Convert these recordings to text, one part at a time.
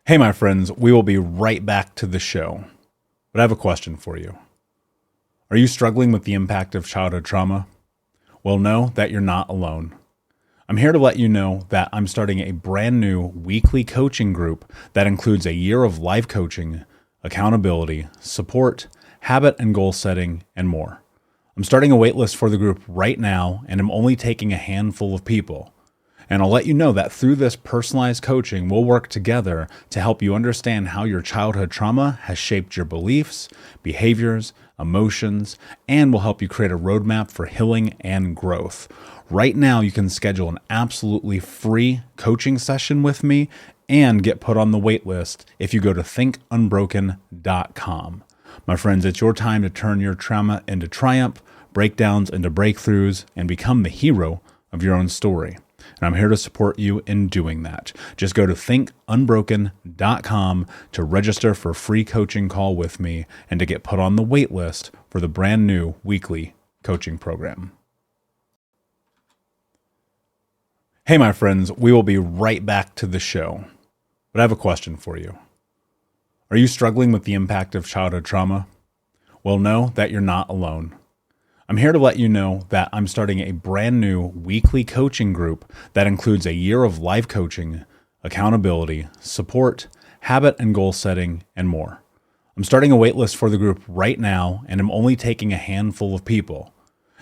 Hey, my friends, we will be right back to the show. But I have a question for you. Are you struggling with the impact of childhood trauma? Well, know that you're not alone. I'm here to let you know that I'm starting a brand new weekly coaching group that includes a year of life coaching, accountability, support, habit and goal setting, and more. I'm starting a waitlist for the group right now, and I'm only taking a handful of people. And I'll let you know that through this personalized coaching, we'll work together to help you understand how your childhood trauma has shaped your beliefs, behaviors, emotions, and will help you create a roadmap for healing and growth. Right now, you can schedule an absolutely free coaching session with me and get put on the wait list if you go to thinkunbroken.com. My friends, it's your time to turn your trauma into triumph, breakdowns into breakthroughs, and become the hero of your own story. And I'm here to support you in doing that. Just go to thinkunbroken.com to register for a free coaching call with me and to get put on the wait list for the brand new weekly coaching program. Hey, my friends, we will be right back to the show. But I have a question for you. Are you struggling with the impact of childhood trauma? Well, know that you're not alone. I'm here to let you know that I'm starting a brand new weekly coaching group that includes a year of life coaching, accountability, support, habit and goal setting, and more. I'm starting a waitlist for the group right now, and I'm only taking a handful of people.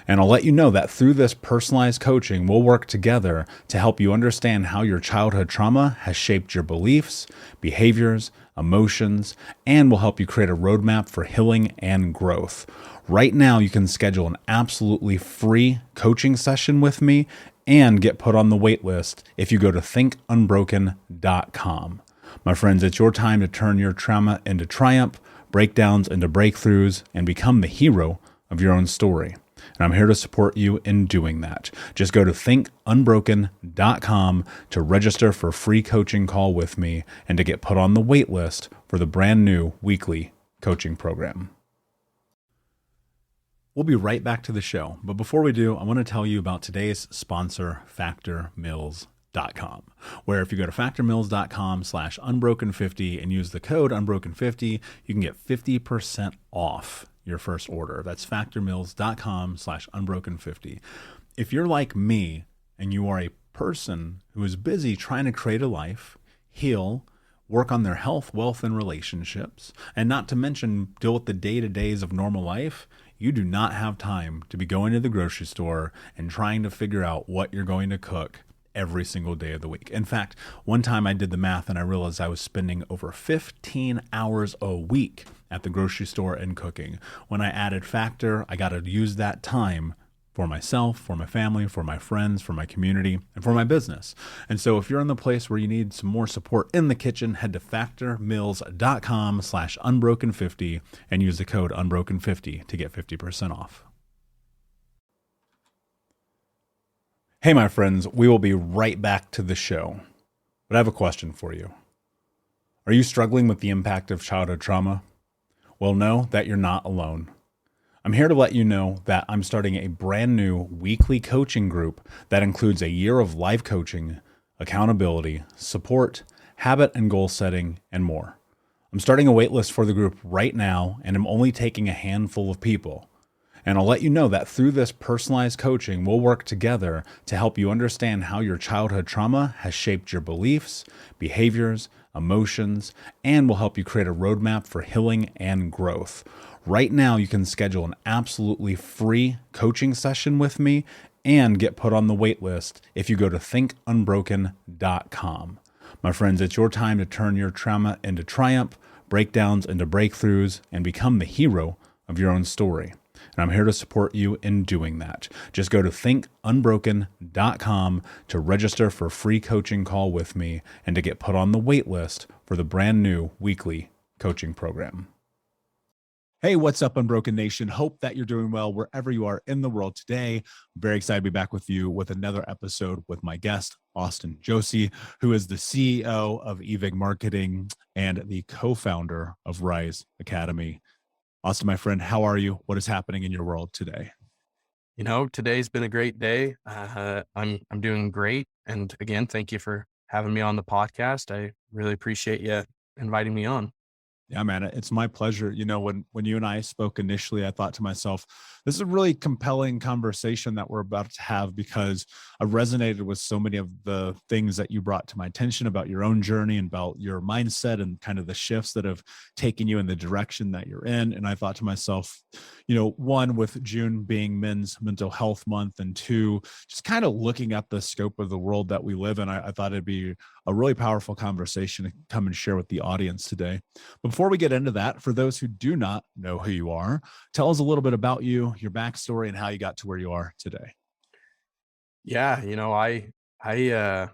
And I'll let you know that through this personalized coaching, we'll work together to help you understand how your childhood trauma has shaped your beliefs, behaviors, emotions, and will help you create a roadmap for healing and growth. Right now, you can schedule an absolutely free coaching session with me and get put on the wait list if you go to thinkunbroken.com. My friends, it's your time to turn your trauma into triumph, breakdowns into breakthroughs, and become the hero of your own story. And I'm here to support you in doing that. Just go to thinkunbroken.com to register for a free coaching call with me and to get put on the wait list for the brand new weekly coaching program. We'll be right back to the show. But before we do, I want to tell you about today's sponsor, factormeals.com, where if you go to factormeals.com/unbroken50 and use the code unbroken50, you can get 50% off your first order. That's factormeals.com/unbroken50. If you're like me and you are a person who is busy trying to create a life, heal, work on their health, wealth, and relationships, and not to mention deal with the day-to-days of normal life, you do not have time to be going to the grocery store and trying to figure out what you're going to cook every single day of the week. In fact, one time I did the math and I realized I was spending over 15 hours a week at the grocery store and cooking. When I added Factor, I got to use that time for myself, for my family, for my friends, for my community, and for my business. And so if you're in the place where you need some more support in the kitchen, head to factormeals.com/unbroken50 and use the code unbroken50 to get 50% off. Hey, my friends, we will be right back to the show. But I have a question for you. Are you struggling with the impact of childhood trauma? Well, know that you're not alone. I'm here to let you know that I'm starting a brand new weekly coaching group that includes a year of life coaching, accountability, support, habit and goal setting, and more. I'm starting a waitlist for the group right now, and I'm only taking a handful of people. And I'll let you know that through this personalized coaching, we'll work together to help you understand how your childhood trauma has shaped your beliefs, behaviors, emotions, and will help you create a roadmap for healing and growth. Right now, you can schedule an absolutely free coaching session with me and get put on the wait list if you go to thinkunbroken.com. My friends, it's your time to turn your trauma into triumph, breakdowns into breakthroughs, and become the hero of your own story. And I'm here to support you in doing that. Just go to thinkunbroken.com to register for a free coaching call with me and to get put on the wait list for the brand new weekly coaching program. Hey, what's up, Unbroken Nation? Hope that you're doing well wherever you are in the world today. I'm very excited to be back with you with another episode with my guest, Austin Josie, who is the CEO of EVIG Marketing and the co-founder of Rize Academy. Austin, my friend, how are you? What is happening in your world today? Today's been a great day. I'm doing great. And again, thank you for having me on the podcast. I really appreciate you inviting me on. Yeah, man, it's my pleasure. When you and I spoke initially, I thought to myself, this is a really compelling conversation that we're about to have, because I resonated with so many of the things that you brought to my attention about your own journey and about your mindset and kind of the shifts that have taken you in the direction that you're in. And I thought to myself, one, with June being Men's Mental Health Month, and two, just kind of looking at the scope of the world that we live in, I thought it'd be a really powerful conversation to come and share with the audience today. Before we get into that, for those who do not know who you are, tell us a little bit about you, your backstory, and how you got to where you are today. Yeah, I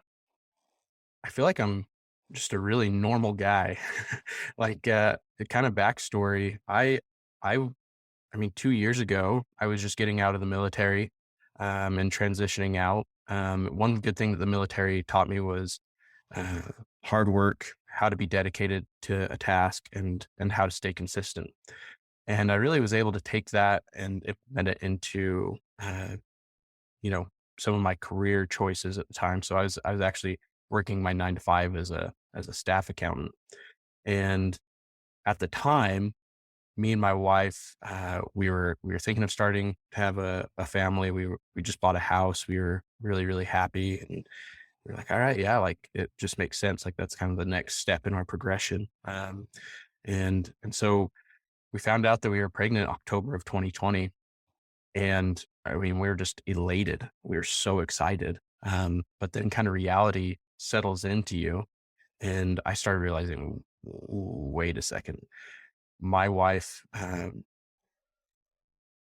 feel like I'm just a really normal guy. Like the kind of backstory, I mean, 2 years ago, I was just getting out of the military and transitioning out. One good thing that the military taught me was uh, hard work, how to be dedicated to a task, and how to stay consistent. And I really was able to take that and implement it into you know some of my career choices at the time. So I was actually working my 9 to 5 as a staff accountant, and at the time, me and my wife, we were thinking of starting to have a family. We just bought a house. We were really, really happy, and we were like, all right, yeah, like it just makes sense. Like that's kind of the next step in our progression. And so we found out that we were pregnant in October of 2020, and I mean we were just elated. We were so excited. But then kind of reality settles into you, and I started realizing, wait a second, my wife,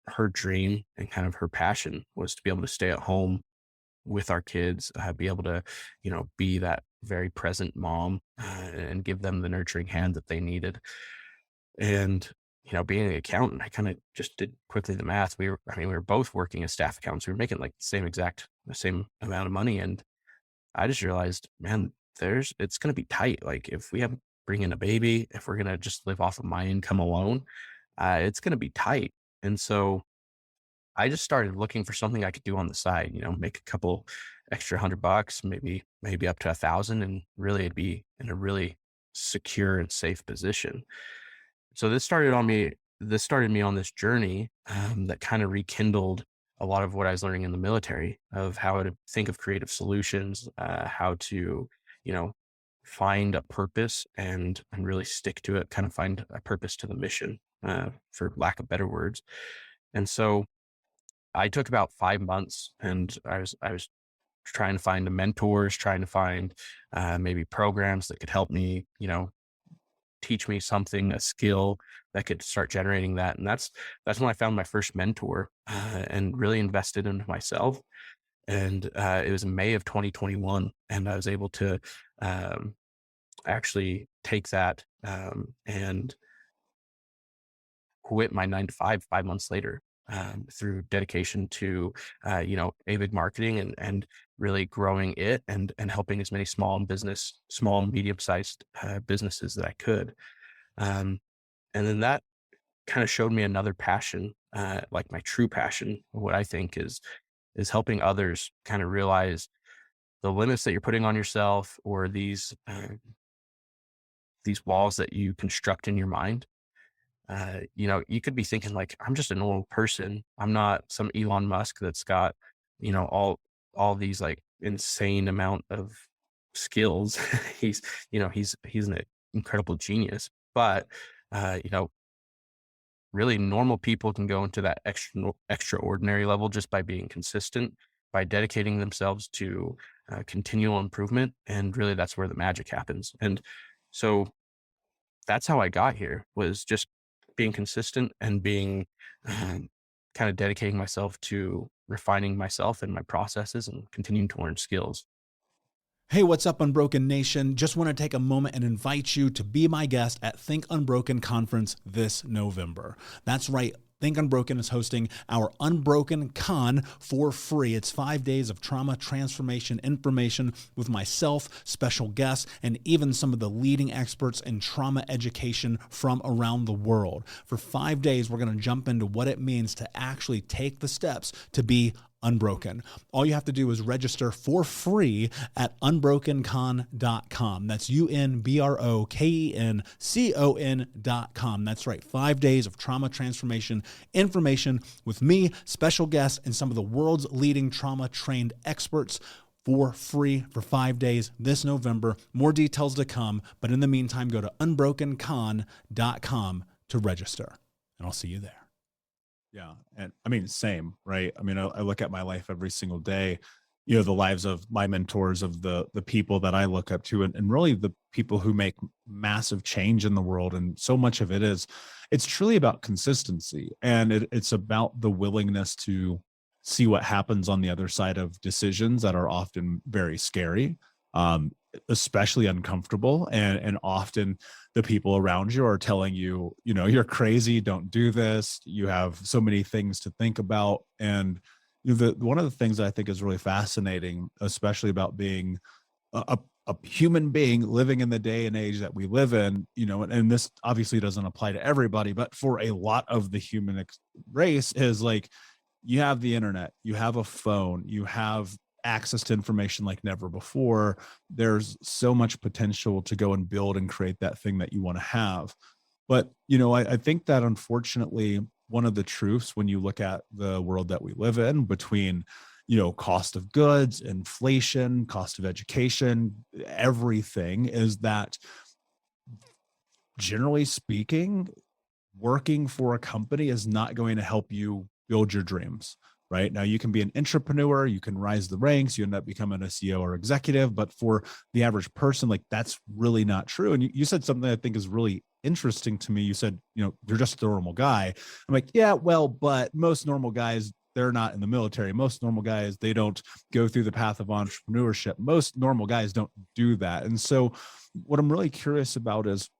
her dream and kind of her passion was to be able to stay at home with our kids, be able to, be that very present mom, and give them the nurturing hand that they needed. And, being an accountant, I kind of just did quickly the math. We were both working as staff accountants. We were making like the same amount of money. And I just realized, man, it's going to be tight. Like if we have bring in a baby, if we're going to just live off of my income alone, it's going to be tight. And so I just started looking for something I could do on the side, make a couple extra $100, maybe up to 1,000, and really it'd be in a really secure and safe position. So this started me on this journey, that kind of rekindled a lot of what I was learning in the military of how to think of creative solutions, how to, you know, find a purpose and really stick to it, kind of find a purpose to the mission, for lack of better words. And so I took about 5 months, and I was trying to find mentors, trying to find maybe programs that could help me, teach me something, a skill that could start generating that. And that's when I found my first mentor, and really invested into myself. And it was in May of 2021, and I was able to um, actually take that, and quit my 9 to 5 5 months later, through dedication to AVIG marketing and really growing it and helping as many small and medium sized businesses that I could. Um, and then that kind of showed me another passion, like my true passion, what I think is helping others kind of realize the limits that you're putting on yourself, or these walls that you construct in your mind. You could be thinking like, I'm just a normal person. I'm not some Elon Musk that's got, all these like insane amount of skills. He's an incredible genius, but uh, you know, really normal people can go into that extraordinary level just by being consistent, by dedicating themselves to continual improvement. And really that's where the magic happens. And so that's how I got here, was just being consistent and being kind of dedicating myself to refining myself and my processes and continuing to learn skills. Hey, what's up, Unbroken Nation? Just want to take a moment and invite you to be my guest at Think Unbroken Conference this November. That's right. Think Unbroken is hosting our Unbroken Con for free. It's 5 days of trauma transformation information with myself, special guests, and even some of the leading experts in trauma education from around the world. For 5 days, we're going to jump into what it means to actually take the steps to be Unbroken. All you have to do is register for free at unbrokencon.com. That's UNBROKENCON.com. That's right. 5 days of trauma transformation information with me, special guests, and some of the world's leading trauma trained experts for free for 5 days this November. More details to come. But in the meantime, go to unbrokencon.com to register, and I'll see you there. Yeah. And I mean, same, right? I mean, I look at my life every single day, the lives of my mentors, of the people that I look up to, and really the people who make massive change in the world. And so much of it's truly about consistency. And it's about the willingness to see what happens on the other side of decisions that are often very scary, especially uncomfortable. And often the people around you are telling you, you're crazy, don't do this. You have so many things to think about. And one of the things that I think is really fascinating, especially about being a human being living in the day and age that we live in, and this obviously doesn't apply to everybody, but for a lot of the human race, is like, you have the internet, you have a phone, you have access to information like never before. There's so much potential to go and build and create that thing that you want to have. But, I think that unfortunately, one of the truths when you look at the world that we live in, between, cost of goods, inflation, cost of education, everything, is that generally speaking, working for a company is not going to help you build your dreams. Right now, you can be an entrepreneur, you can rise the ranks, you end up becoming a CEO or executive, but for the average person, like, that's really not true. And you said something I think is really interesting to me. You said, you're just a normal guy. I'm like, yeah, well, but most normal guys, they're not in the military. Most normal guys, they don't go through the path of entrepreneurship. Most normal guys don't do that. And so what I'm really curious about is,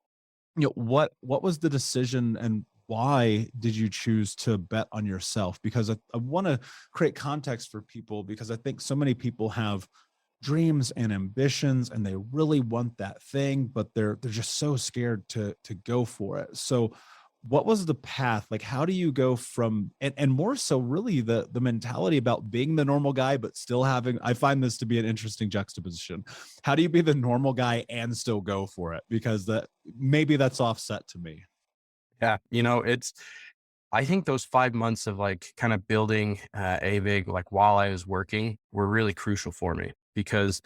what was the decision, and why did you choose to bet on yourself? Because I want to create context for people, because I think so many people have dreams and ambitions and they really want that thing, but they're just so scared to go for it. So what was the path? Like, how do you go from, and more so really the mentality about being the normal guy, but still having, I find this to be an interesting juxtaposition. How do you be the normal guy and still go for it? Because maybe that's offset to me. Yeah. I think those 5 months of like kind of building EVIG, like while I was working, were really crucial for me, because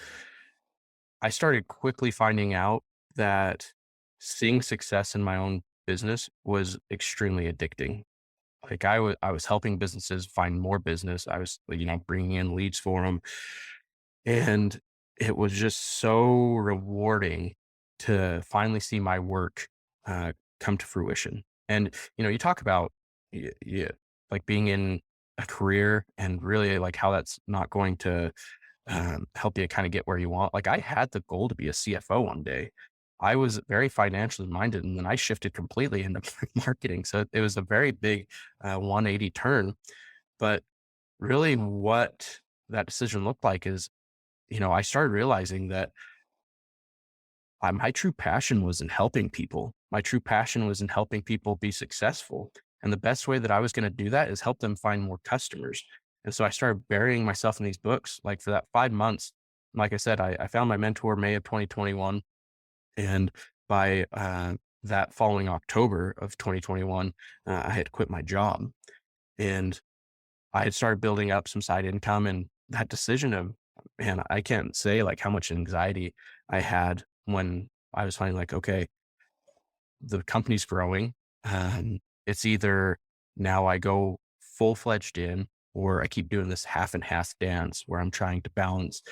I started quickly finding out that seeing success in my own business was extremely addicting. Like, I was helping businesses find more business. I was, bringing in leads for them. And it was just so rewarding to finally see my work come to fruition. And, you talk about like being in a career, and really like how that's not going to help you kind of get where you want. Like, I had the goal to be a CFO one day. I was very financially minded, and then I shifted completely into marketing. So it was a very big 180 turn. But really, what that decision looked like is, I started realizing that my true passion was in helping people. My true passion was in helping people be successful. And the best way that I was going to do that is help them find more customers. And so I started burying myself in these books. Like, for that 5 months, like I said, I found my mentor May of 2021. And by that following October of 2021, I had quit my job. And I had started building up some side income. And that decision of, man, I can't say like how much anxiety I had when I was finding like, okay, the company's growing. It's either now I go full fledged in, or I keep doing this half and half dance where I'm trying to balance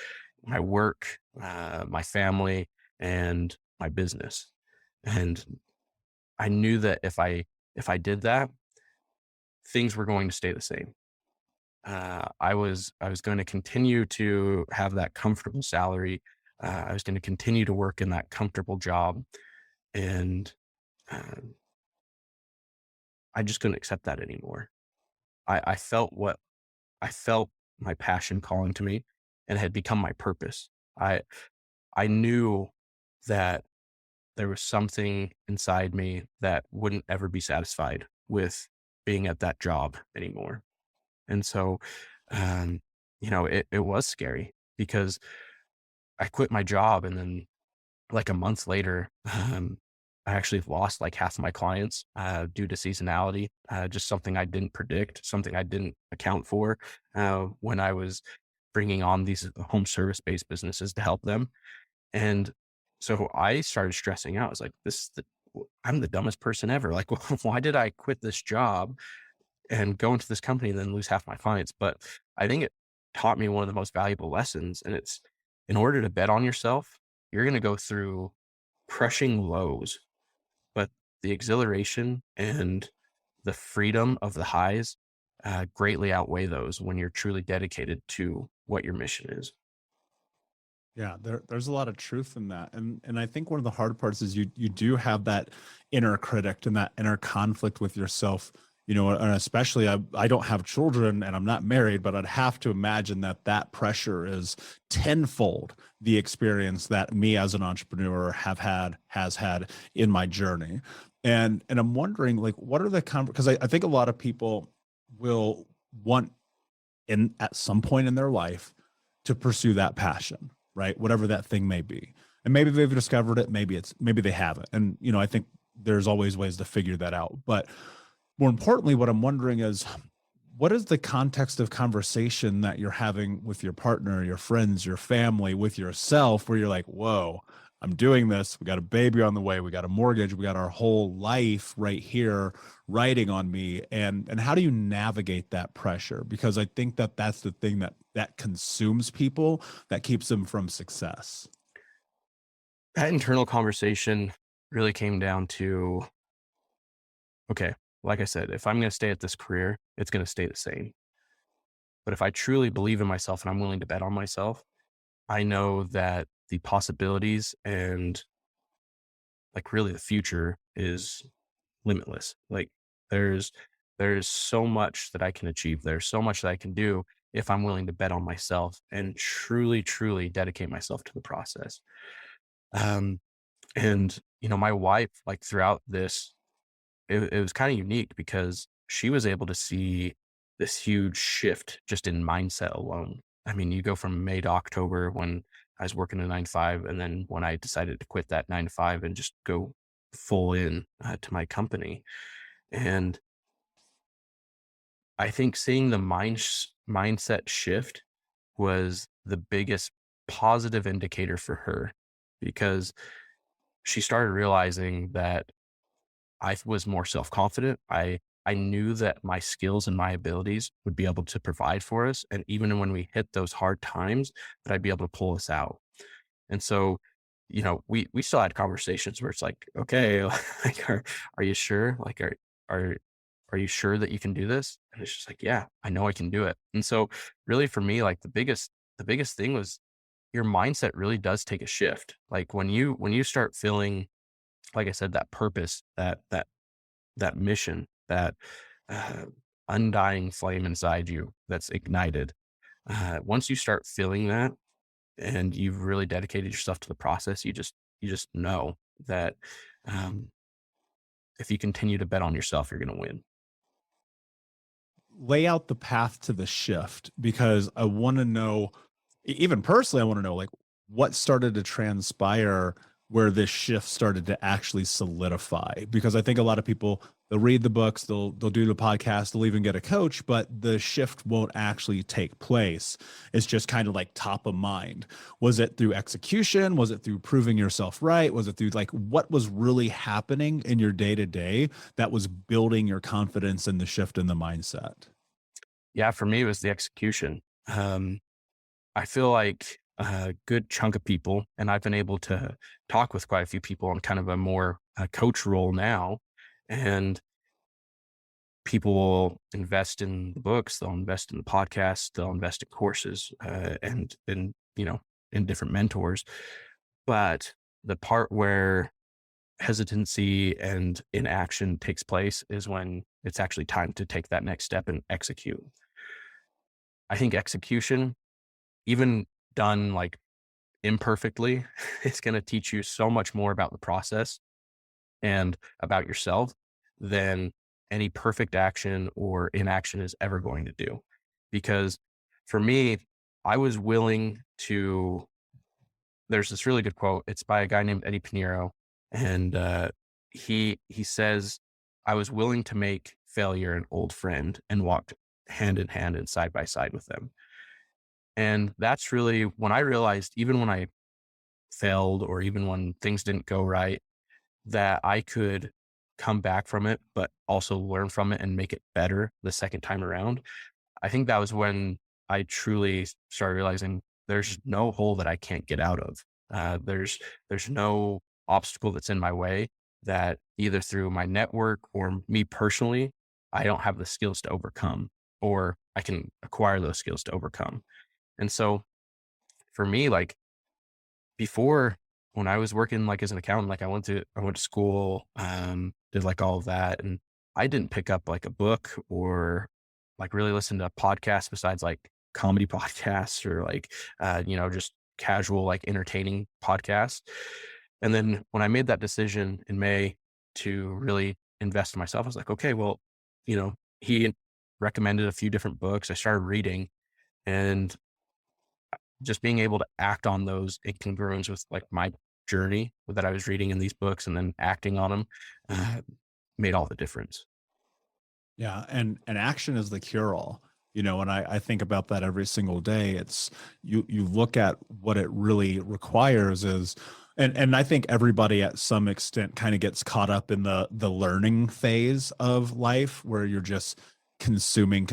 my work, my family, and my business. And I knew that if I did that, things were going to stay the same. I was going to continue to have that comfortable salary. I was going to continue to work in that comfortable job, and uh, I just couldn't accept that anymore. I felt my passion calling to me, and it had become my purpose. I I knew that there was something inside me that wouldn't ever be satisfied with being at that job anymore. And so um, it was scary because I quit my job, and then like a month later, I actually lost like half of my clients due to seasonality, just something I didn't predict, something I didn't account for when I was bringing on these home service based businesses to help them. And so I started stressing out. I was like, I'm the dumbest person ever. Like, why did I quit this job and go into this company and then lose half my clients? But I think it taught me one of the most valuable lessons. And it's, in order to bet on yourself, you're going to go through crushing lows, but the exhilaration and the freedom of the highs greatly outweigh those when you're truly dedicated to what your mission is. Yeah, there's a lot of truth in that. And I think one of the hard parts is you do have that inner critic and that inner conflict with yourself, and especially I don't have children and I'm not married, but I'd have to imagine that that pressure is tenfold the experience that me as an entrepreneur has had in my journey. And I'm wondering, like, what are the because I think a lot of people will want in at some point in their life to pursue that passion, right? Whatever that thing may be. And maybe they've discovered it, maybe they haven't. And I think there's always ways to figure that out. But more importantly, what I'm wondering is, what is the context of conversation that you're having with your partner, your friends, your family, with yourself, where you're like, whoa, I'm doing this. We got a baby on the way. We got a mortgage. We got our whole life right here riding on me. And how do you navigate that pressure? Because I think that that's the thing that consumes people, that keeps them from success. That internal conversation really came down to, okay, like I said, if I'm going to stay at this career, it's going to stay the same. But if I truly believe in myself and I'm willing to bet on myself, I know that the possibilities and like really the future is limitless. Like there's there's so much that I can achieve. There's so much that I can do if I'm willing to bet on myself and truly, truly dedicate myself to the process. Um, and my wife, like throughout this, it was kind of unique because she was able to see this huge shift just in mindset alone. I mean, you go from May to October when I was working a 9 to 5, and then when I decided to quit that 9 to 5 and just go full in to my company. And I think seeing the mindset shift was the biggest positive indicator for her because she started realizing that I was more self-confident. I knew that my skills and my abilities would be able to provide for us, and even when we hit those hard times, that I'd be able to pull us out. And so, we still had conversations where it's like, okay, like, are you sure? Like, are are you sure that you can do this? And it's just like, yeah, I know I can do it. And so, really, for me, like the biggest thing was your mindset really does take a shift. Like when you start feeling, like I said, that purpose, that mission, that uh, undying flame inside you that's ignited. Once you start feeling that, and you've really dedicated yourself to the process, you just know that um, if you continue to bet on yourself, you're going to win. Lay out the path to the shift, because I want to know, even personally, I want to know, like, what started to transpire where this shift started to actually solidify. Because I think a lot of people, they'll read the books, they'll do the podcast, they'll even get a coach, but the shift won't actually take place. It's just kind of like top of mind. Was it through execution? Was it through proving yourself right? Was it through, like, what was really happening in your day to day that was building your confidence and the shift in the mindset? Yeah, for me, it was the execution. I feel like a good chunk of people, and I've been able to talk with quite a few people on kind of a more coach role now, and people will invest in the books, they'll invest in the podcast, they'll invest in courses, and in different mentors. But the part where hesitancy and inaction takes place is when it's actually time to take that next step and execute. I think execution, even done like imperfectly, it's going to teach you so much more about the process and about yourself than any perfect action or inaction is ever going to do. Because for me, I was willing to, there's this really good quote. It's by a guy named Eddie Pinheiro. And he says, I was willing to make failure an old friend and walked hand in hand and side by side with them. And that's really when I realized, even when I failed or even when things didn't go right, that I could come back from it, but also learn from it and make it better the second time around. I think that was when I truly started realizing there's no hole that I can't get out of. There's no obstacle that's in my way that either through my network or me personally, I don't have the skills to overcome, or I can acquire those skills to overcome. And so for me, like before, when I was working like as an accountant, like I went to school, did like all of that, and I didn't pick up like a book or like really listen to podcasts besides like comedy podcasts or like just casual like entertaining podcasts. And then when I made that decision in May to really invest in myself, I was like, okay, well, he recommended a few different books. I started reading, and just being able to act on those in congruence with like my journey that I was reading in these books and then acting on them uh, made all the difference. Yeah, and action is the cure all. And I think about that every single day. It's you look at what it really requires is, and I think everybody at some extent kind of gets caught up in the learning phase of life where you're just consuming,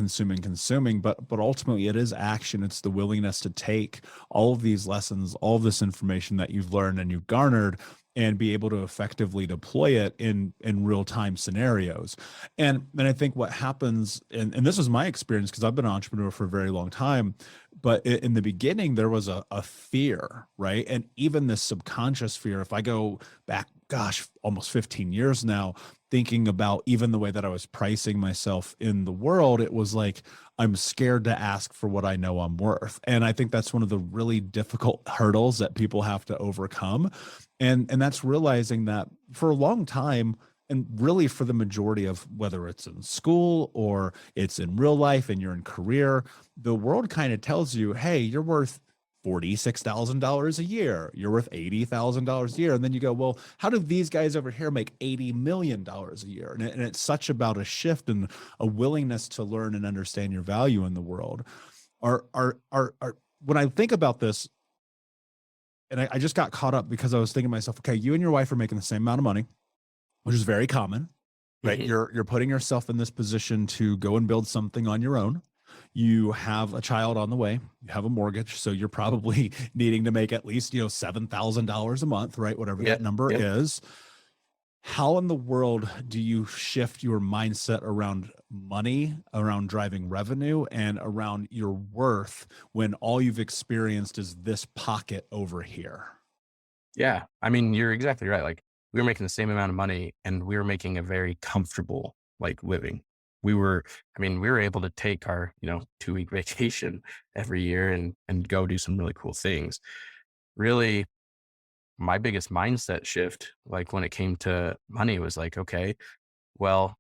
but ultimately it is action. It's the willingness to take all of these lessons, all of this information that you've learned and you've garnered, and be able to effectively deploy it in real time scenarios. And I think what happens, and this was my experience because I've been an entrepreneur for a very long time, but in the beginning there was a fear, right? And even this subconscious fear, if I go back, gosh, almost 15 years now, thinking about even the way that I was pricing myself in the world, it was like, I'm scared to ask for what I know I'm worth. And I think that's one of the really difficult hurdles that people have to overcome. And that's realizing that for a long time, and really for the majority of whether it's in school or it's in real life and you're in career, the world kind of tells you, hey, you're worth $46,000 a year. You're worth $80,000 a year. And then you go, well, how do these guys over here make $80 million a year? And it's such about a shift and a willingness to learn and understand your value in the world. When I think about this, and I just got caught up because I was thinking to myself, okay, you and your wife are making the same amount of money, which is very common, right? Mhm. You're putting yourself in this position to go and build something on your own. You have a child on the way, you have a mortgage, so you're probably needing to make at least, $7,000 a month, right? Whatever Yeah. that number Yep. is. How in the world do you shift your mindset around money, around driving revenue, and around your worth when all you've experienced is this pocket over here? Yeah. I mean, you're exactly right. Like we were making the same amount of money and we were making a very comfortable like living. We were able to take our, 2-week vacation every year and go do some really cool things. Really, my biggest mindset shift, like when it came to money, was like, okay, well,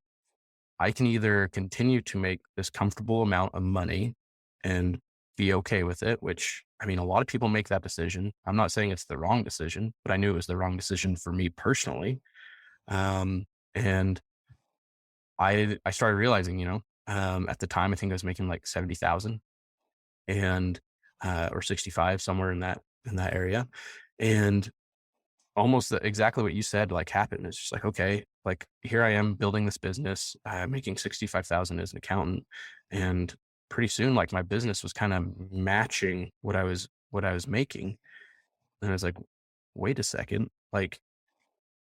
I can either continue to make this comfortable amount of money and be okay with it, which I mean, a lot of people make that decision. I'm not saying it's the wrong decision, but I knew it was the wrong decision for me personally. And I started realizing, at the time, I think I was making like 70,000 and, or 65, somewhere in that area. And almost exactly what you said, like happened. It's just like, okay, like here I am building this business, making 65,000 as an accountant. And pretty soon, like my business was kind of matching what I was making. And I was like, wait a second, like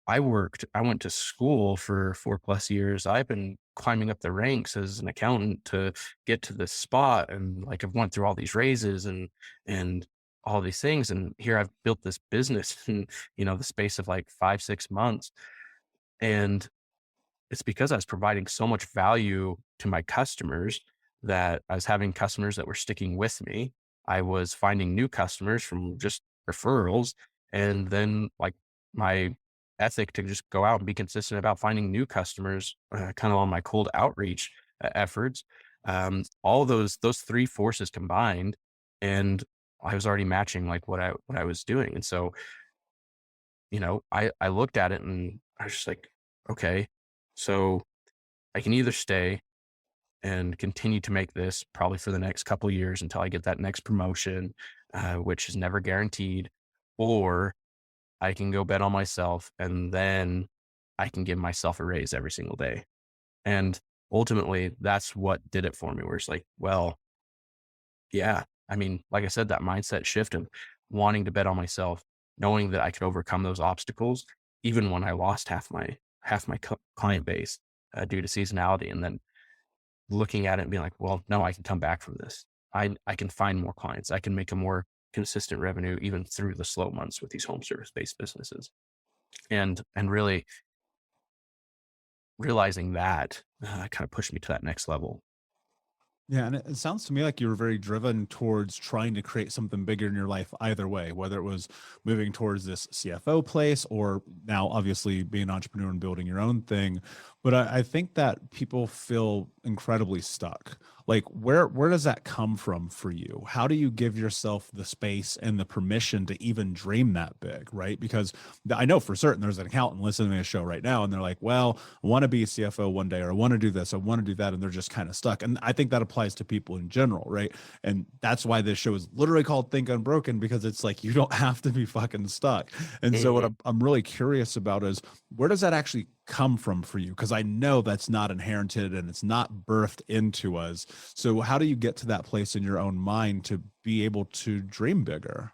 I went to school for 4+ years. I've been climbing up the ranks as an accountant to get to this spot. And like, I've went through all these raises and all these things. And here I've built this business in, the space of like 5, 6 months. And it's because I was providing so much value to my customers that I was having customers that were sticking with me. I was finding new customers from just referrals. And then like my ethic to just go out and be consistent about finding new customers, kind of on my cold outreach efforts, All those three forces combined, and I was already matching like what I was doing. And so, I looked at it and I was just like, okay, so I can either stay and continue to make this probably for the next couple of years until I get that next promotion, which is never guaranteed, or I can go bet on myself and then I can give myself a raise every single day. And ultimately, that's what did it for me, where it's like, well, yeah, I mean, like I said, that mindset shift of wanting to bet on myself, knowing that I could overcome those obstacles, even when I lost half my client base due to seasonality, and then looking at it and being like, well, no, I can come back from this. I can find more clients. I can make a more consistent revenue even through the slow months with these home service based businesses. And really realizing that kind of pushed me to that next level. Yeah, and it sounds to me like you were very driven towards trying to create something bigger in your life either way, whether it was moving towards this CFO place or now obviously being an entrepreneur and building your own thing. But I think that people feel incredibly stuck. Like where does that come from for you? How do you give yourself the space and the permission to even dream that big, right? Because I know for certain there's an accountant listening to a show right now and they're like, well, I want to be a CFO one day, or I want to do this, I want to do that, and they're just kind of stuck. And I think that applies to people in general, right? And that's why this show is literally called Think Unbroken, because it's like you don't have to be fucking stuck. And so what Mhm. I'm really curious about is where does that actually come from for you? Because I know that's not inherited and it's not birthed into us. So how do you get to that place in your own mind to be able to dream bigger?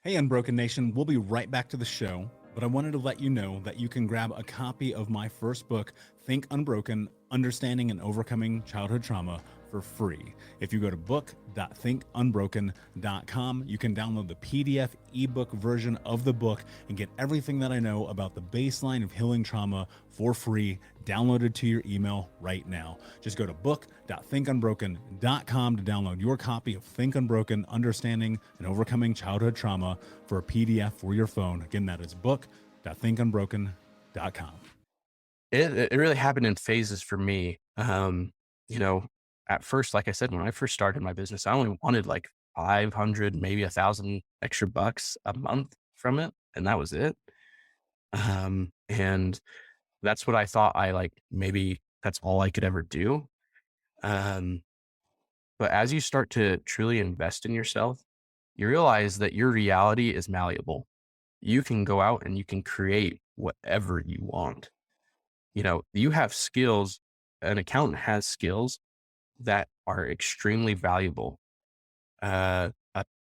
Hey, Unbroken Nation, we'll be right back to the show, but I wanted to let you know that you can grab a copy of my first book, Think Unbroken: Understanding and Overcoming Childhood Trauma, for free. If you go to book.thinkunbroken.com, you can download the PDF ebook version of the book and get everything that I know about the baseline of healing trauma for free, downloaded to your email right now. Just go to book.thinkunbroken.com to download your copy of Think Unbroken: Understanding and Overcoming Childhood Trauma for a PDF for your phone. Again, that is book.thinkunbroken.com. It really happened in phases for me. You know, at first, like I said, when I first started my business, I only wanted like 500, maybe 1,000 extra bucks a month from it, and that was it. And that's what I thought I like, maybe that's all I could ever do. Um, but as you start to truly invest in yourself, you realize that your reality is malleable. You can go out and you can create whatever you want. You have skills, an accountant has skills that are extremely valuable. An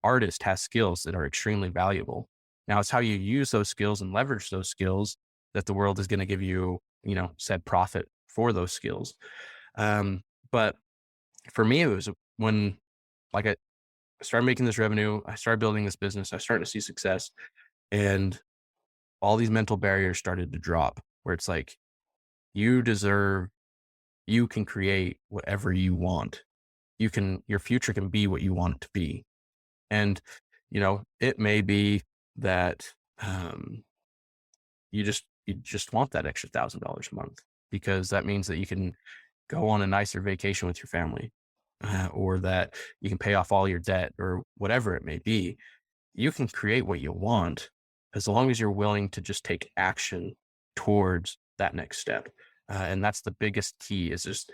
artist has skills that are extremely valuable. Now it's how you use those skills and leverage those skills that the world is going to give you, said profit for those skills. But for me, it was when like I started making this revenue, I started building this business, I started to see success, and all these mental barriers started to drop where it's like, you deserve, you can create whatever you want. Your future can be what you want it to be. And, it may be that you just want that extra $1,000 a month because that means that you can go on a nicer vacation with your family, or that you can pay off all your debt or whatever it may be. You can create what you want as long as you're willing to just take action towards that next step. And that's the biggest key, is just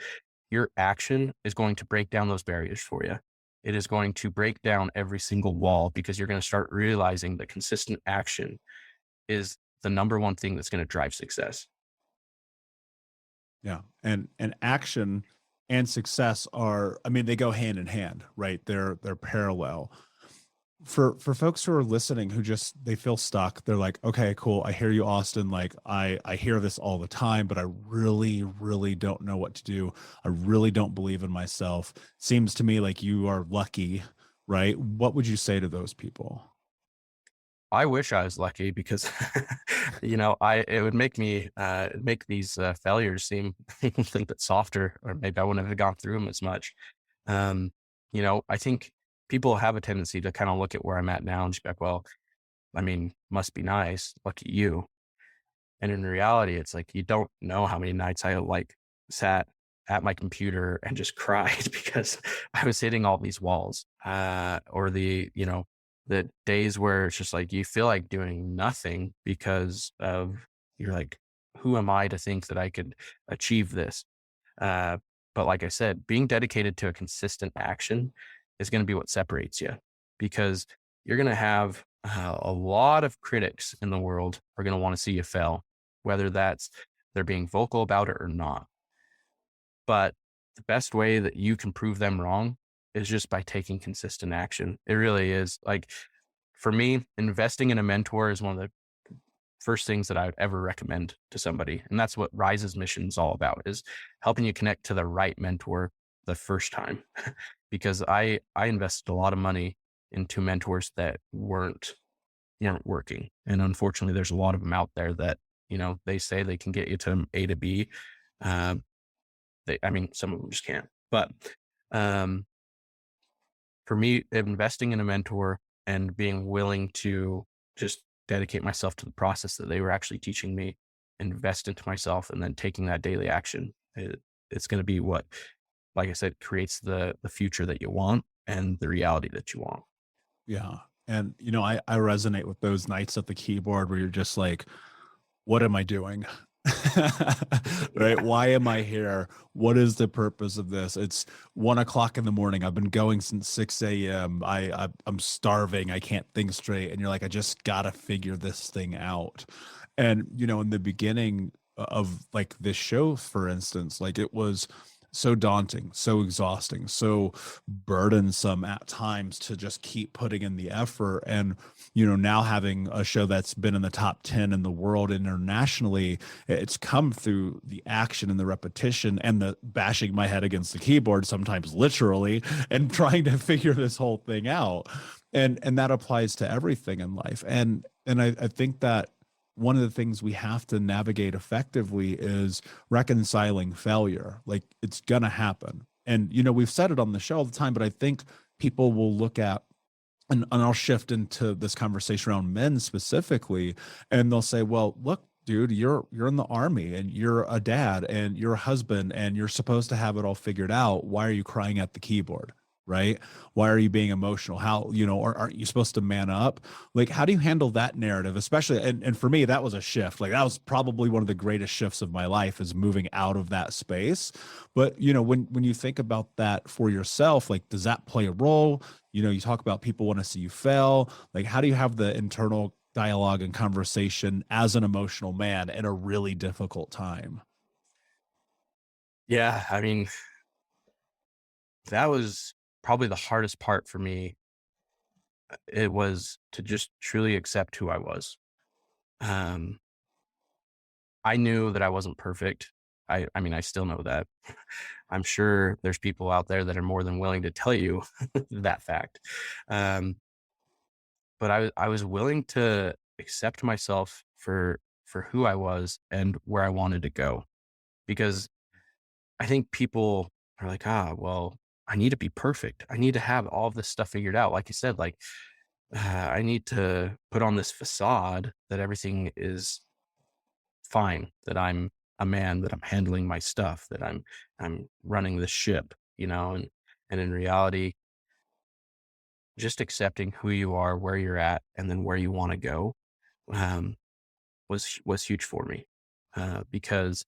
your action is going to break down those barriers for you. It is going to break down every single wall because you're going to start realizing that consistent action is the number one thing that's going to drive success. Yeah. And action and success are, I mean, they go hand in hand, right? They're parallel. For folks who are listening who just they feel stuck, they're like, okay, cool, I hear you, Austin. Like I hear this all the time, but I really don't know what to do. I really don't believe in myself. Seems to me like you are lucky, right? What would you say to those people? I wish I was lucky because, I it would make these failures seem a little bit softer, or maybe I wouldn't have gone through them as much. I think people have a tendency to kind of look at where I'm at now and just be like, well, I mean, must be nice, lucky you. And in reality, it's like you don't know how many nights I like sat at my computer and just cried because I was hitting all these walls. Or the days where it's just like you feel like doing nothing because of you're like, who am I to think that I could achieve this? Uh, but like I said, being dedicated to a consistent action is going to be what separates you, because you're going to have a lot of critics in the world are going to want to see you fail, whether that's they're being vocal about it or not. But the best way that you can prove them wrong is just by taking consistent action. It really is. Like for me, investing in a mentor is one of the first things that I would ever recommend to somebody. And that's what Rise's mission is all about, is helping you connect to the right mentor the first time. Because I invested a lot of money into mentors that weren't working. And unfortunately, there's a lot of them out there that, they say they can get you to A to B. Uh, I mean, some of them just can't. But um, for me, investing in a mentor and being willing to just dedicate myself to the process that they were actually teaching me, invest into myself, and then taking that daily action, it's going to be what, like I said, creates the future that you want and the reality that you want. Yeah. And, I resonate with those nights at the keyboard where you're just like, what am I doing? Right? Yeah. Why am I here? What is the purpose of this? It's 1 o'clock in the morning. I've been going since 6 a.m. I'm starving. I can't think straight. And you're like, I just gotta figure this thing out. And in the beginning of like this show, for instance, like it was so daunting, so exhausting, so burdensome at times to just keep putting in the effort. And now having a show that's been in the top 10 in the world internationally, it's come through the action and the repetition and the bashing my head against the keyboard, sometimes literally, and trying to figure this whole thing out. And that applies to everything in life. And I think that one of the things we have to navigate effectively is reconciling failure. Like it's gonna happen. And we've said it on the show all the time, but I think people will look at, and I'll shift into this conversation around men specifically, and they'll say, well, look, dude, you're in the army and you're a dad and you're a husband and you're supposed to have it all figured out. Why are you crying at the keyboard? Right? Why are you being emotional? How, aren't you supposed to man up? Like, how do you handle that narrative? Especially, and for me, that was a shift. Like, that was probably one of the greatest shifts of my life, is moving out of that space. But, when you think about that for yourself, like, does that play a role? You talk about people want to see you fail. Like, how do you have the internal dialogue and conversation as an emotional man in a really difficult time? Yeah. I mean, that was probably the hardest part for me. It was to just truly accept who I was. Um, I knew that I wasn't perfect. I mean, I still know that. I'm sure there's people out there that are more than willing to tell you that fact. Um, but I was willing to accept myself for who I was and where I wanted to go, because I think people are like, well, I need to be perfect. I need to have all of this stuff figured out. Like you said, like I need to put on this facade that everything is fine, that I'm a man, that I'm handling my stuff, that I'm running the ship, and in reality, just accepting who you are, where you're at, and then where you want to go, um, was huge for me, because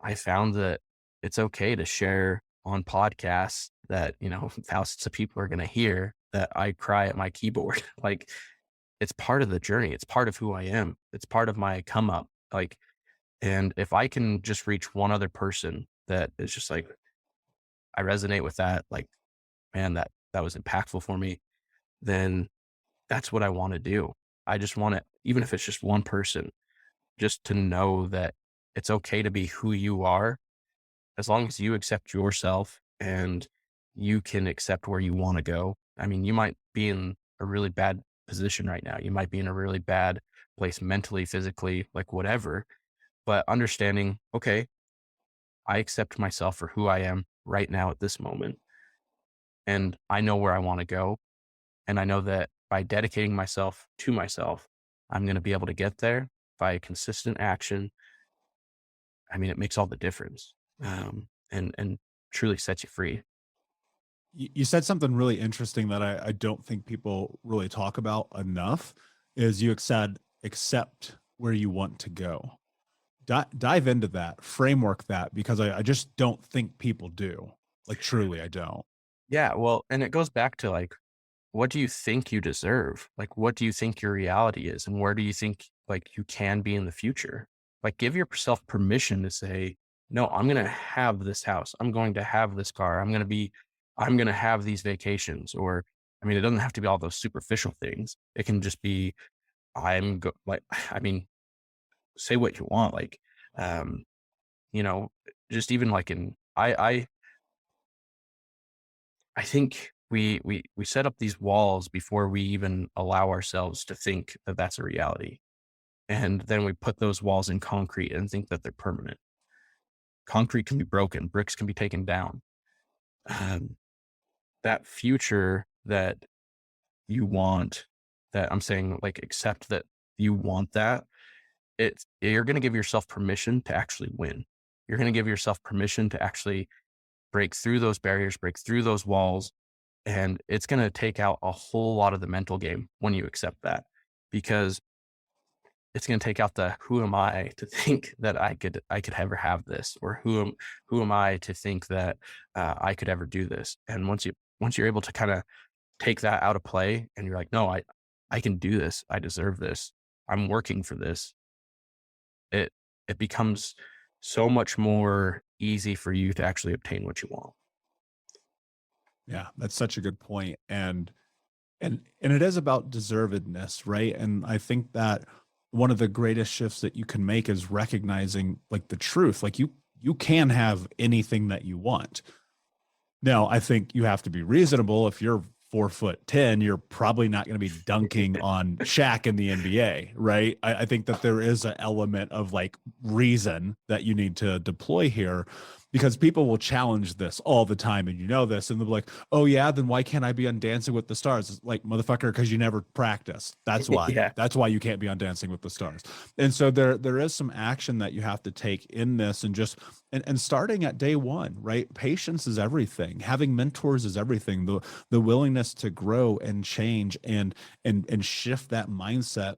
I found that it's okay to share on podcasts that thousands of people are going to hear that I cry at my keyboard. Like, it's part of the journey. It's part of who I am. It's part of my come up. Like, and if I can just reach one other person that is just like, I resonate with that, like, man, that was impactful for me, then that's what I want to do. I just want to, even if it's just one person, just to know that it's okay to be who you are, as long as you accept yourself and you can accept where you want to go. I mean, you might be in a really bad position right now. You might be in a really bad place mentally, physically, like whatever, but understanding, okay, I accept myself for who I am right now at this moment. And I know where I want to go. And I know that by dedicating myself to myself, I'm going to be able to get there by consistent action I mean, it makes all the difference, and truly sets you free. You said something really interesting that I don't think people really talk about enough is you said accept where you want to go. Dive into that, framework that, because I just don't think people do. Like, truly, I don't. Yeah, well, and it goes back to like, what do you think you deserve? Like, what do you think your reality is? And where do you think like you can be in the future? Like, give yourself permission to say, no, I'm going to have this house. I'm going to have this car. I'm going to have these vacations. Or, I mean, it doesn't have to be all those superficial things. It can just be, like, I mean, say what you want. Like, um, you know, just even like I think we set up these walls before we even allow ourselves to think that that's a reality. And then we put those walls in concrete and think that they're permanent. Concrete can be broken, bricks can be taken down. Um, that future that you want, that I'm saying, like, accept that you want that. You're going to give yourself permission to actually win. You're going to give yourself permission to actually break through those barriers, break through those walls. And it's going to take out a whole lot of the mental game when you accept that, because it's going to take out the who am I to think that I could ever have this, or who am I to think that I could ever do this. And once you're able to kind of take that out of play, and you're like, no, I can do this. I deserve this. I'm working for this. It it becomes so much more easy for you to actually obtain what you want. Yeah, that's such a good point. And it is about deservedness, right? And I think that one of the greatest shifts that you can make is recognizing like the truth. Like you can have anything that you want. Now, I think you have to be reasonable. If you're 4'10", you're probably not going to be dunking on Shaq in the NBA, right? I think that there is an element of like reason that you need to deploy here, because people will challenge this all the time, and you know this, and they'll be like, "Oh yeah, then why can't I be on Dancing with the Stars?" It's like, motherfucker, because you never practice. That's why. Yeah. That's why you can't be on Dancing with the Stars. And so there is some action that you have to take in this, and just and starting at day one, right? Patience is everything. Having mentors is everything. The willingness to grow and change and shift that mindset,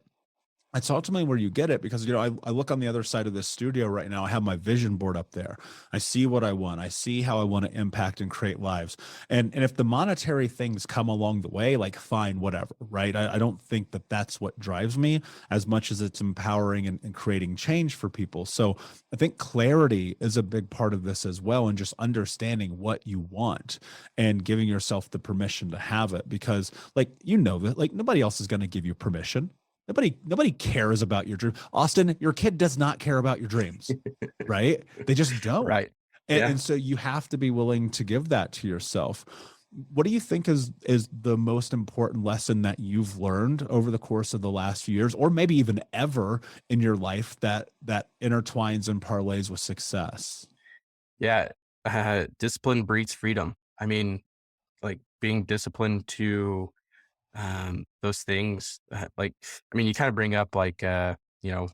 that's ultimately where you get it. Because I look on the other side of this studio right now. I have my vision board up there. I see what I want. I see how I want to impact and create lives. And if the monetary things come along the way, like, fine, whatever, right? I don't think that that's what drives me as much as it's empowering and creating change for people. So I think clarity is a big part of this as well, and just understanding what you want and giving yourself the permission to have it. Because, like, that, like, nobody else is going to give you permission. Nobody cares about your dream. Austin, your kid does not care about your dreams, right? They just don't. Right. And, Yeah. and so you have to be willing to give that to yourself. What do you think is the most important lesson that you've learned over the course of the last few years, or maybe even ever in your life, that intertwines and parlays with success? Yeah. Discipline breeds freedom. I mean, like, being disciplined to those things, like, I mean, you kind of bring up like, you know,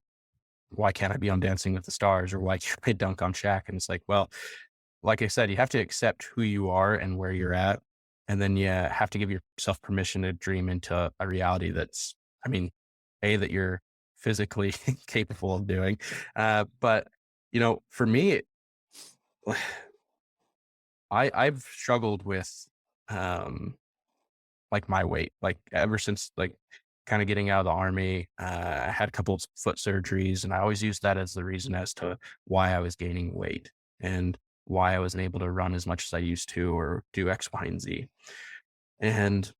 why can't I be on Dancing with the Stars, or why can't I dunk on Shaq? And it's like, well, like I said, you have to accept who you are and where you're at. And then you have to give yourself permission to dream into a reality that's, I mean, that you're physically capable of doing. But, for me, I've struggled with, um, like, my weight, like, ever since, like, kind of getting out of the army. I had a couple of foot surgeries, and I always used that as the reason as to why I was gaining weight, and why I wasn't able to run as much as I used to, or do X, Y, and Z. And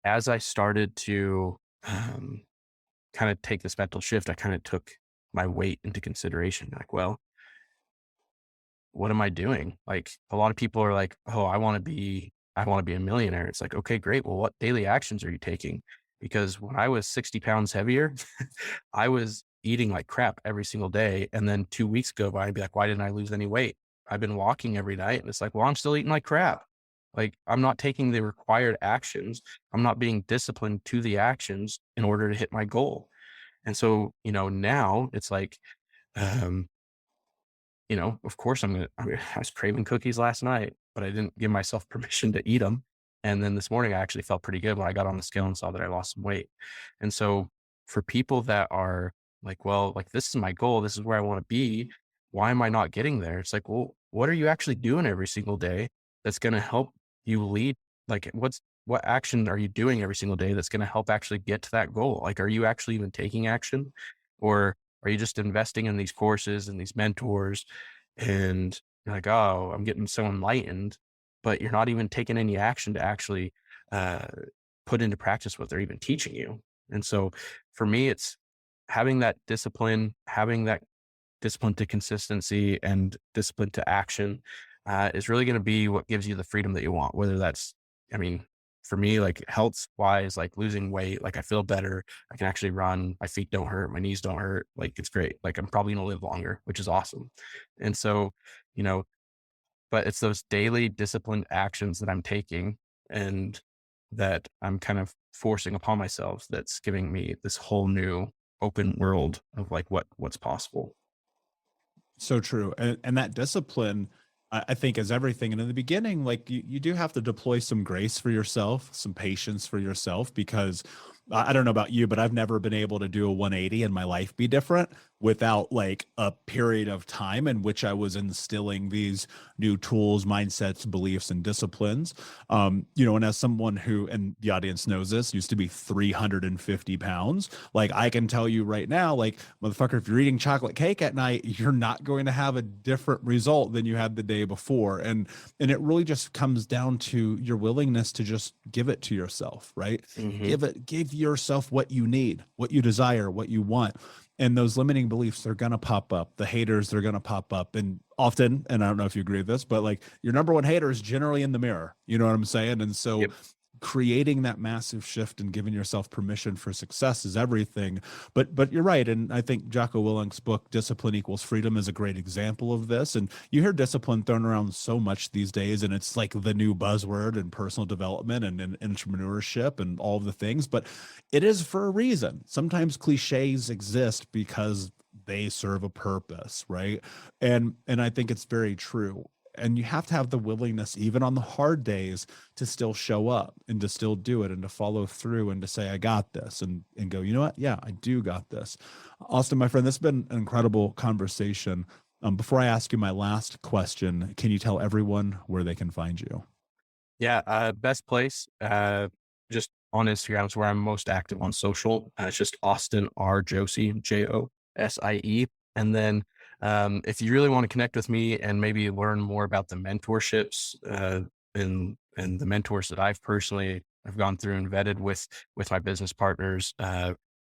as I started to, kind of take this mental shift, I kind of took my weight into consideration. Like, well, what am I doing? Like, a lot of people are like, "Oh, I want to be a millionaire." It's like, okay, great. Well, what daily actions are you taking? Because when I was 60 pounds heavier, I was eating like crap every single day. And then 2 weeks go by and be like, why didn't I lose any weight? I've been walking every night. And it's like, well, I'm still eating like crap. Like, I'm not taking the required actions. I'm not being disciplined to the actions in order to hit my goal. And so, now it's like, um, of course I was craving cookies last night, but I didn't give myself permission to eat them. And then this morning I actually felt pretty good when I got on the scale and saw that I lost some weight. And so for people that are like, well, like this is my goal, this is where I want to be. Why am I not getting there? It's like, well, what are you actually doing every single day that's going to help you lead? Like what action are you doing every single day that's going to help actually get to that goal? Like, are you actually even taking action, or are you just investing in these courses and these mentors and you're like, oh, I'm getting so enlightened, but you're not even taking any action to actually uh, put into practice what they're even teaching you. And so for me, it's having that discipline to consistency and discipline to action is really going to be what gives you the freedom that you want. Whether that's, I mean, for me, like health wise, like losing weight, like I feel better. I can actually run. My feet don't hurt. My knees don't hurt. Like it's great. Like I'm probably going to live longer, which is awesome. And so, you know, but it's those daily disciplined actions that I'm taking and that I'm kind of forcing upon myself that's giving me this whole new open world of like what's possible. So true. And that discipline, I think, is everything. And in the beginning, like you do have to deploy some grace for yourself, some patience for yourself, because I don't know about you, but I've never been able to do a 180 and my life be different without like a period of time in which I was instilling these new tools, mindsets, beliefs, and disciplines. And as someone who, and the audience knows this, used to be 350 pounds, like I can tell you right now, like, motherfucker, if you're eating chocolate cake at night, you're not going to have a different result than you had the day before. And it really just comes down to your willingness to just give it to yourself, right? Hmm. Give yourself what you need, what you desire, what you want. And those limiting beliefs, they're going to pop up. The haters, they're going to pop up. And often, and I don't know if you agree with this, but like your number one hater is generally in the mirror. You know what I'm saying? And so Yep. creating that massive shift and giving yourself permission for success is everything. But you're right. And I think Jocko Willink's book, Discipline Equals Freedom, is a great example of this. And you hear discipline thrown around so much these days, and it's like the new buzzword in personal development and entrepreneurship and all of the things. But it is for a reason. Sometimes cliches exist because they serve a purpose, right? And I think it's very true. And you have to have the willingness, even on the hard days, to still show up and to still do it and to follow through and to say, I got this, and go, you know what? Yeah, I do got this. Austin, my friend, this has been an incredible conversation. Before I ask you my last question, can you tell everyone where they can find you? Yeah. Best place, just on Instagram is where I'm most active on social. It's just Austin R Josie, Josie. And then, if you really want to connect with me and maybe learn more about the mentorships, and the mentors that I've gone through and vetted with my business partners,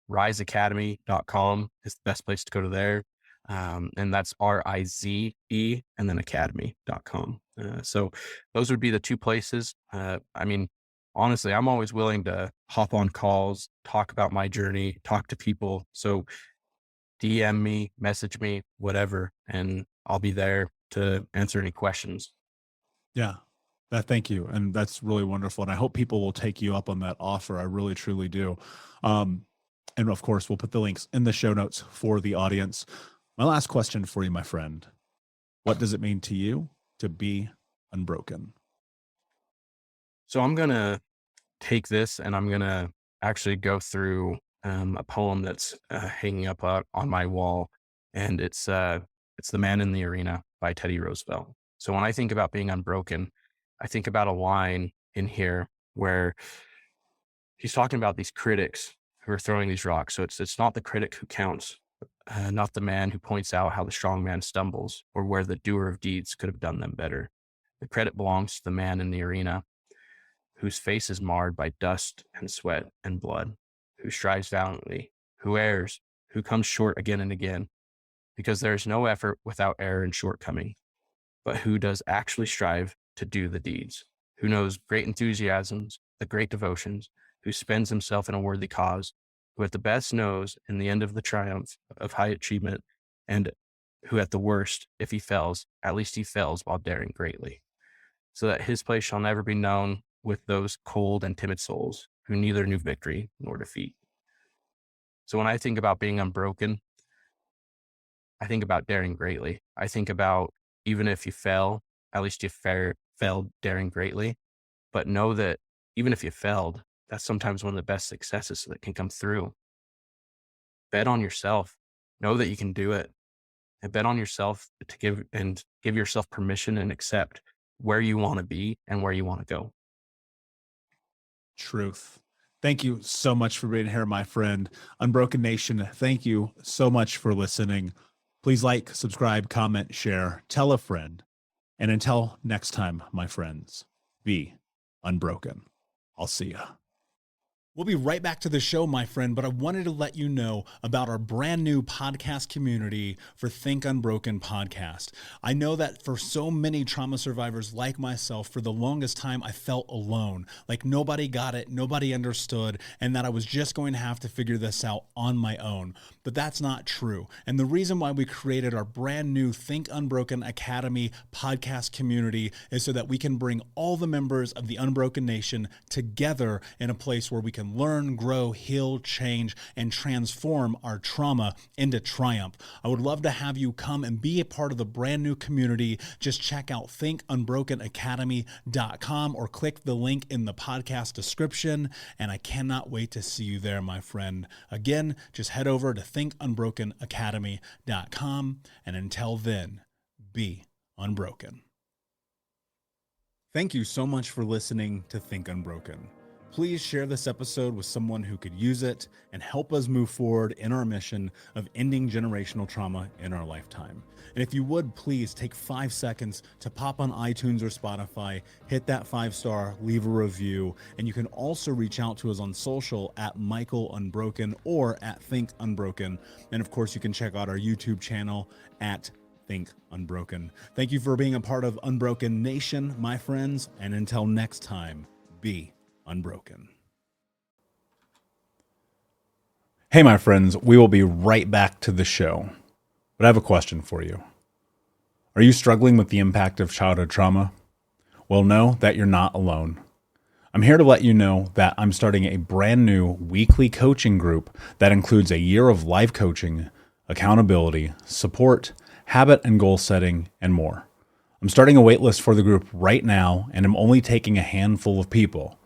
rizeacademy.com is the best place to go to there. And that's RIZE and then academy.com. So those would be the two places. I mean, honestly, I'm always willing to hop on calls, talk about my journey, talk to people. So DM me, message me, whatever, and I'll be there to answer any questions. Yeah. Thank you. And that's really wonderful. And I hope people will take you up on that offer. I really, truly do. Um, and of course, we'll put the links in the show notes for the audience. My last question for you, my friend. What does it mean to you to be unbroken? So I'm going to take this and I'm going to actually go through a poem that's hanging up on my wall. And it's The Man in the Arena by Teddy Roosevelt. So when I think about being unbroken, I think about a line in here where he's talking about these critics who are throwing these rocks. So it's not the critic who counts, not the man who points out how the strong man stumbles or where the doer of deeds could have done them better. The credit belongs to the man in the arena whose face is marred by dust and sweat and blood, who strives valiantly, who errs, who comes short again and again, because there is no effort without error and shortcoming, but who does actually strive to do the deeds, who knows great enthusiasms, the great devotions, who spends himself in a worthy cause, who at the best knows in the end of the triumph of high achievement, and who at the worst, if he fails, at least he fails while daring greatly, so that his place shall never be known with those cold and timid souls who neither knew victory nor defeat. So when I think about being unbroken, I think about daring greatly. I think about, even if you fail, at least you failed daring greatly. But know that even if you failed, that's sometimes one of the best successes that can come through. Bet on yourself. Know that you can do it. And bet on yourself to give yourself permission and accept where you want to be and where you want to go. Truth. Thank you so much for being here, my friend. Unbroken Nation, thank you so much for listening. Please like, subscribe, comment, share, tell a friend. And until next time, my friends, be unbroken. I'll see ya. We'll be right back to the show, my friend, but I wanted to let you know about our brand new podcast community for Think Unbroken podcast. I know that for so many trauma survivors like myself, for the longest time, I felt alone, like nobody got it, nobody understood, and that I was just going to have to figure this out on my own. But that's not true. And the reason why we created our brand new Think Unbroken Academy podcast community is so that we can bring all the members of the Unbroken Nation together in a place where we can learn, grow, heal, change, and transform our trauma into triumph. I would love to have you come and be a part of the brand new community. Just check out thinkunbrokenacademy.com or click the link in the podcast description. And I cannot wait to see you there, my friend. Again, just head over to thinkunbrokenacademy.com. And until then, be unbroken. Thank you so much for listening to Think Unbroken. Please share this episode with someone who could use it and help us move forward in our mission of ending generational trauma in our lifetime. And if you would, please take 5 seconds to pop on iTunes or Spotify, hit that 5-star, leave a review, and you can also reach out to us on social at Michael Unbroken or at Think Unbroken. And of course, you can check out our YouTube channel at Think Unbroken. Thank you for being a part of Unbroken Nation, my friends, and until next time, be unbroken. Hey, my friends, we will be right back to the show, but I have a question for you. Are you struggling with the impact of childhood trauma? Well, know that you're not alone. I'm here to let you know that I'm starting a brand new weekly coaching group that includes a year of live coaching, accountability, support, habit and goal setting, and more. I'm starting a waitlist for the group right now, and I'm only taking a handful of people.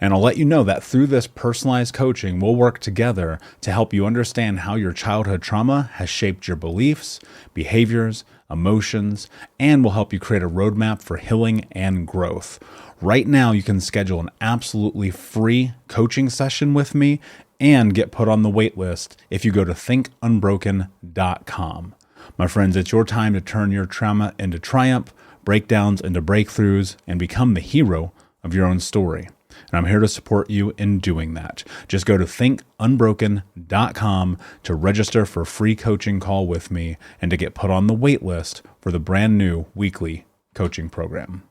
And I'll let you know that through this personalized coaching, we'll work together to help you understand how your childhood trauma has shaped your beliefs, behaviors, emotions, and will help you create a roadmap for healing and growth. Right now, you can schedule an absolutely free coaching session with me and get put on the wait list if you go to thinkunbroken.com. My friends, it's your time to turn your trauma into triumph, breakdowns into breakthroughs, and become the hero of your own story. And I'm here to support you in doing that. Just go to thinkunbroken.com to register for a free coaching call with me and to get put on the wait list for the brand new weekly coaching program.